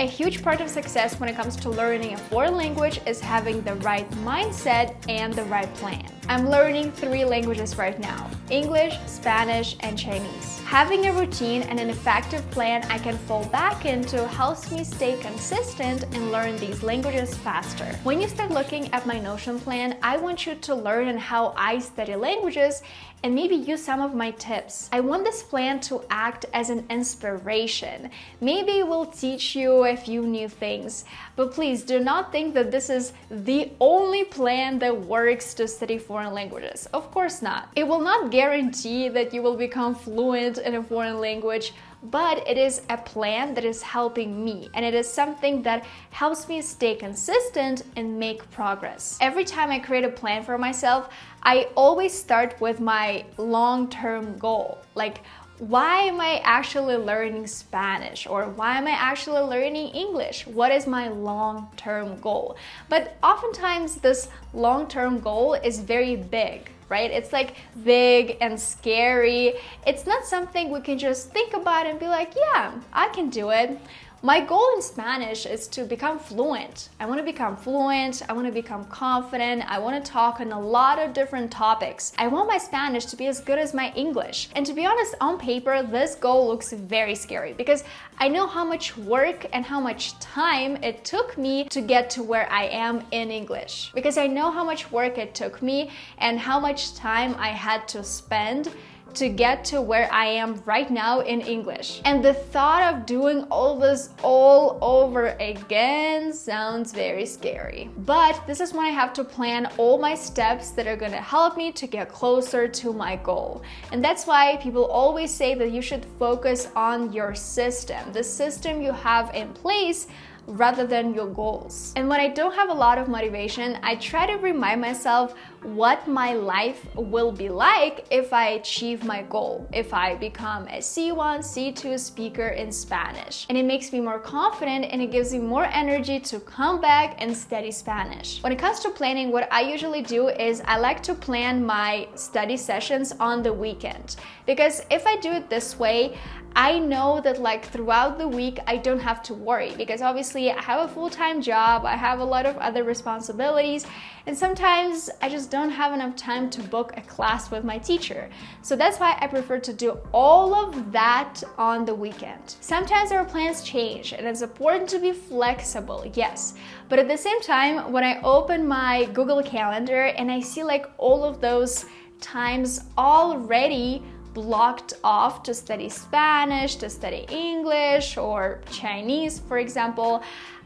A huge part of success when it comes to learning a foreign language is having the right mindset and the right plan. I'm learning 3 languages right now: English, Spanish, and Chinese. Having a routine and an effective plan I can fall back into helps me stay consistent and learn these languages faster. When you start looking at my Notion plan, I want you to learn how I study languages and maybe use some of my tips. I want this plan to act as an inspiration. Maybe it will teach you a few new things, but please do not think that this is the only plan that works to study foreign languages. Of course not. It will not guarantee that you will become fluent in a foreign language, but it is a plan that is helping me, and it is something that helps me stay consistent and make progress. Every time I create a plan for myself, I always start with my long-term goal. Like, why am I actually learning Spanish? Or why am I actually learning English? What is my long-term goal? But oftentimes this long-term goal is very big, right? It's like big and scary. It's not something we can just think about and be like, yeah, I can do it. My goal in Spanish is to become fluent. I want to become fluent, I want to become confident, I want to talk on a lot of different topics. I want my Spanish to be as good as my English. And to be honest, on paper, this goal looks very scary because I know how much work and how much time it took me to get to where I am in English. Because I know how much work it took me and how much time I had to spend to get to where I am right now in English. And the thought of doing all this all over again sounds very scary. But this is when I have to plan all my steps that are gonna help me to get closer to my goal. And that's why people always say that you should focus on your system, the system you have in place, rather than your goals. And when I don't have a lot of motivation, I try to remind myself what my life will be like if I achieve my goal, if I become a C1, C2 speaker in Spanish. And it makes me more confident and it gives me more energy to come back and study Spanish. When it comes to planning, what I usually do is I like to plan my study sessions on the weekend. Because if I do it this way, I know that like throughout the week, I don't have to worry because obviously I have a full-time job, I have a lot of other responsibilities, and sometimes I just don't have enough time to book a class with my teacher. So that's why I prefer to do all of that on the weekend. Sometimes our plans change and it's important to be flexible, yes. But at the same time, when I open my Google Calendar and I see like all of those times already blocked off to study Spanish, to study English or Chinese, for example,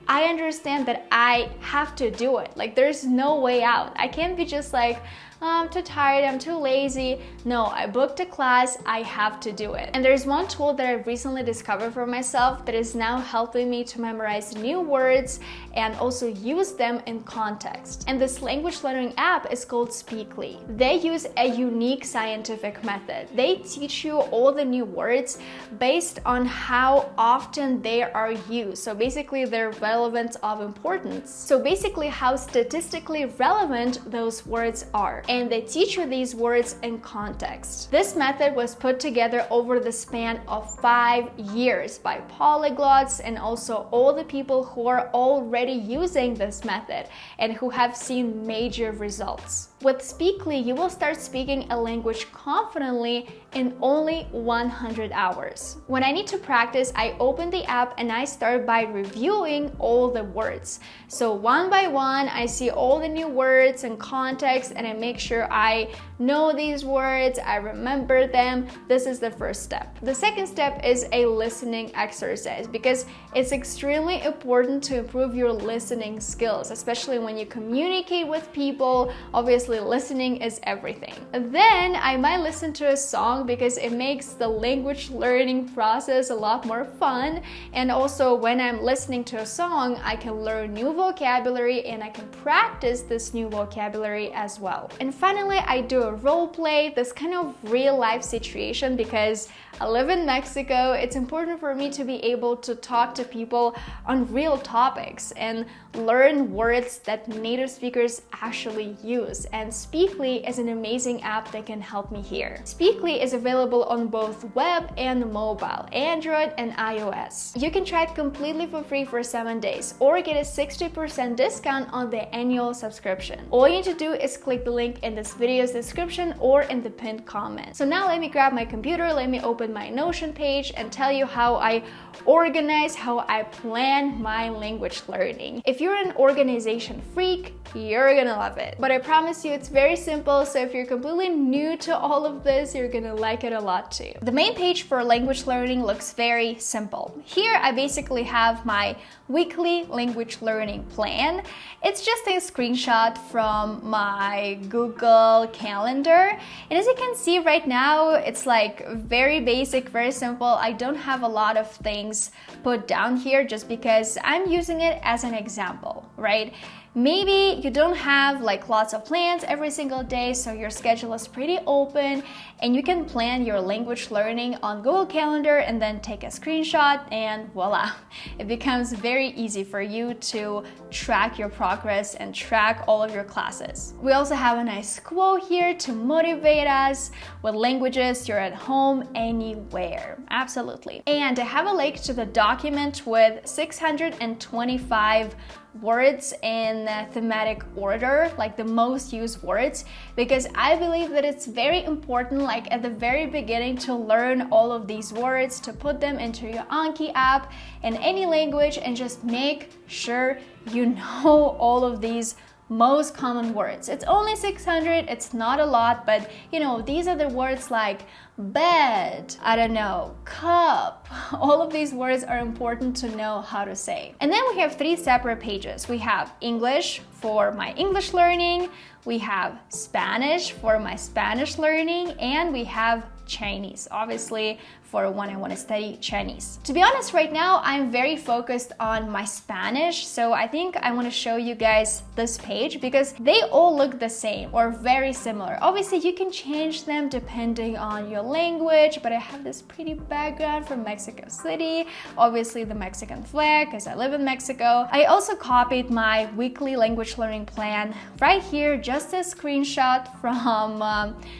I understand that I have to do it. Like there's no way out. I can't be just like, oh, I'm too tired, I'm too lazy. No, I booked a class, I have to do it. And there's one tool that I've recently discovered for myself that is now helping me to memorize new words and also use them in context. And this language learning app is called Speakly. They use a unique scientific method. They teach you all the new words based on how often they are used. So basically their relevance of importance. So basically how statistically relevant those words are. And they teach you these words in context. This method was put together over the span of 5 years by polyglots and also all the people who are already using this method and who have seen major results. With Speakly, you will start speaking a language confidently in only 100 hours. When I need to practice, I open the app and I start by reviewing all the words. So one by one, I see all the new words and context and I make sure I know these words, I remember them. This is the first step. The second step is a listening exercise because it's extremely important to improve your listening skills, especially when you communicate with people. Obviously, listening is everything. Then I might listen to a song because it makes the language learning process a lot more fun. And also when I'm listening to a song, I can learn new vocabulary and I can practice this new vocabulary as well. And finally, I do a role play, this kind of real life situation because I live in Mexico. It's important for me to be able to talk to people on real topics and learn words that native speakers actually use. And Speakly is an amazing app that can help me here. Speakly is available on both web and mobile, Android and iOS. You can try it completely for free for 7 days or get a 60% discount on the annual subscription. All you need to do is click the link in this video's description or in the pinned comment. So now let me grab my computer, let me open my Notion page and tell you how I organize, how I plan my language learning. If you're an organization freak, you're gonna love it. But I promise you it's very simple, so if you're completely new to all of this, you're gonna like it a lot too. The main page for language learning looks very simple. Here I basically have my weekly language learning plan. It's just a screenshot from my Google Calendar. And as you can see right now, it's like very basic, very simple. I don't have a lot of things put down here just because I'm using it as an example, right? Maybe you don't have like lots of plans every single day, so your schedule is pretty open and you can plan your language learning on Google Calendar and then take a screenshot and voila, it becomes very easy for you to track your progress and track all of your classes. We also have a nice quote here to motivate us. With languages, you're at home anywhere. Absolutely. And I have a link to the document with 625 words in thematic order, like the most used words, because I believe that it's very important, like at the very beginning, to learn all of these words, to put them into your Anki app in any language and just make sure you know all of these most common words. It's only 600, it's not a lot, but you know, these are the words like bed, I don't know, cup. All of these words are important to know how to say. And then we have 3 separate pages. We have English for my English learning, we have Spanish for my Spanish learning, and we have Chinese, obviously, for when I want to study Chinese. To be honest, right now I'm very focused on my Spanish, so I think I want to show you guys this page because they all look the same or very similar. Obviously, you can change them depending on your language, but I have this pretty background from Mexico City, obviously the Mexican flag because I live in Mexico. I also copied my weekly language learning plan right here, just a screenshot from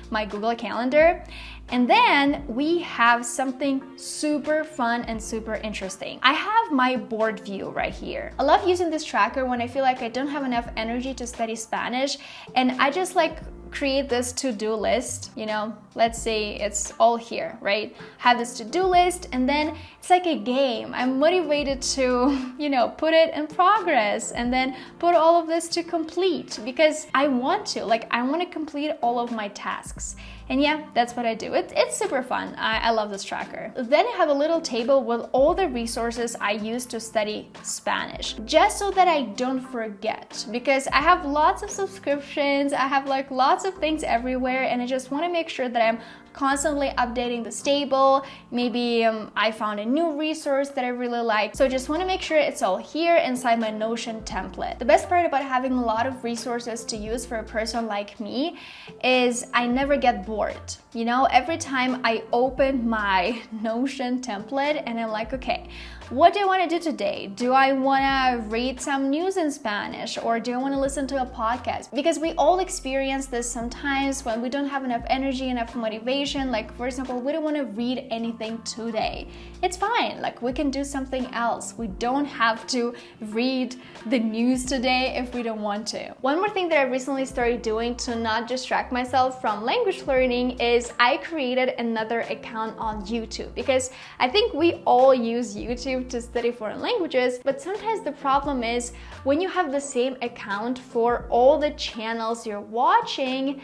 my Google Calendar. And then we have something super fun and super interesting. I have my board view right here. I love using this tracker when I feel like I don't have enough energy to study Spanish, and I just like create this to-do list, you know, let's say it's all here, right? Have this to-do list and then it's like a game. I'm motivated to, you know, put it in progress and then put all of this to complete because I want to, like, I want to complete all of my tasks. And yeah, that's what I do. It's super fun. I love this tracker. Then I have a little table with all the resources I use to study Spanish, just so that I don't forget, because I have lots of subscriptions, I have like lots of things everywhere, and I just want to make sure that I'm constantly updating this table. Maybe I found a new resource that I really like. So I just want to make sure it's all here inside my Notion template. The best part about having a lot of resources to use for a person like me is I never get bored. You know, every time I open my Notion template and I'm like, okay, what do I want to do today? Do I want to read some news in Spanish or do I want to listen to a podcast? Because we all experience this sometimes when we don't have enough energy, enough motivation. Like, for example, we don't want to read anything today. It's fine. Like, we can do something else. We don't have to read the news today if we don't want to. One more thing that I recently started doing to not distract myself from language learning is I created another account on YouTube, because I think we all use YouTube to study foreign languages, but sometimes the problem is when you have the same account for all the channels you're watching,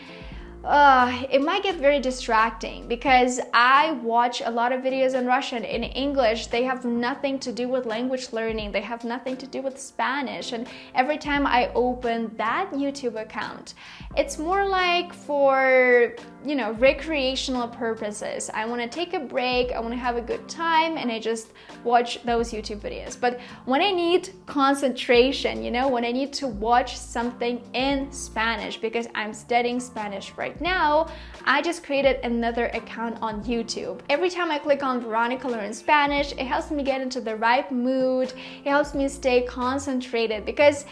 it might get very distracting, because I watch a lot of videos in Russian, in English. They have nothing to do with language learning. They have nothing to do with Spanish. And every time I open that YouTube account, it's more like for, you know, recreational purposes. I want to take a break, I want to have a good time, and I just watch those YouTube videos. But when I need concentration, you know, when I need to watch something in Spanish because I'm studying Spanish right now, I just created another account on YouTube. Every time I click on Veronika Learn Spanish, it helps me get into the right mood. It helps me stay concentrated, because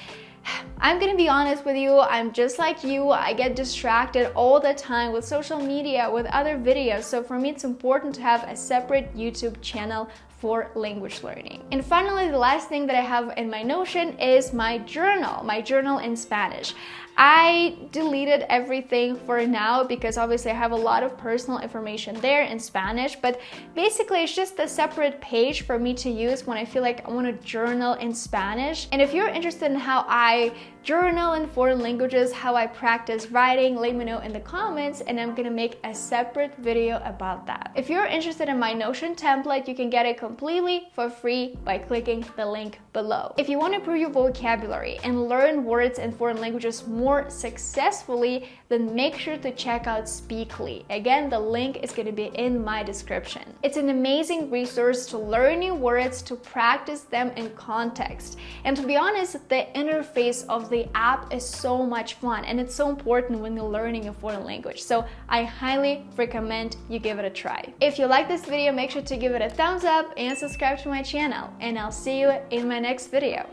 I'm gonna be honest with you, I'm just like you. I get distracted all the time with social media, with other videos. So for me, it's important to have a separate YouTube channel for language learning. And finally, the last thing that I have in my Notion is my journal in Spanish. I deleted everything for now because obviously I have a lot of personal information there in Spanish, but basically it's just a separate page for me to use when I feel like I want to journal in Spanish. And if you're interested in how I journal in foreign languages, how I practice writing, let me know in the comments and I'm gonna make a separate video about that. If you're interested in my Notion template, you can get it completely for free by clicking the link below. If you want to improve your vocabulary and learn words in foreign languages more successfully, then make sure to check out Speakly. Again, the link is going to be in my description. It's an amazing resource to learn new words, to practice them in context. And to be honest, the interface of the app is so much fun and it's so important when you're learning a foreign language. So I highly recommend you give it a try. If you like this video, make sure to give it a thumbs up and subscribe to my channel. And I'll see you in my next video.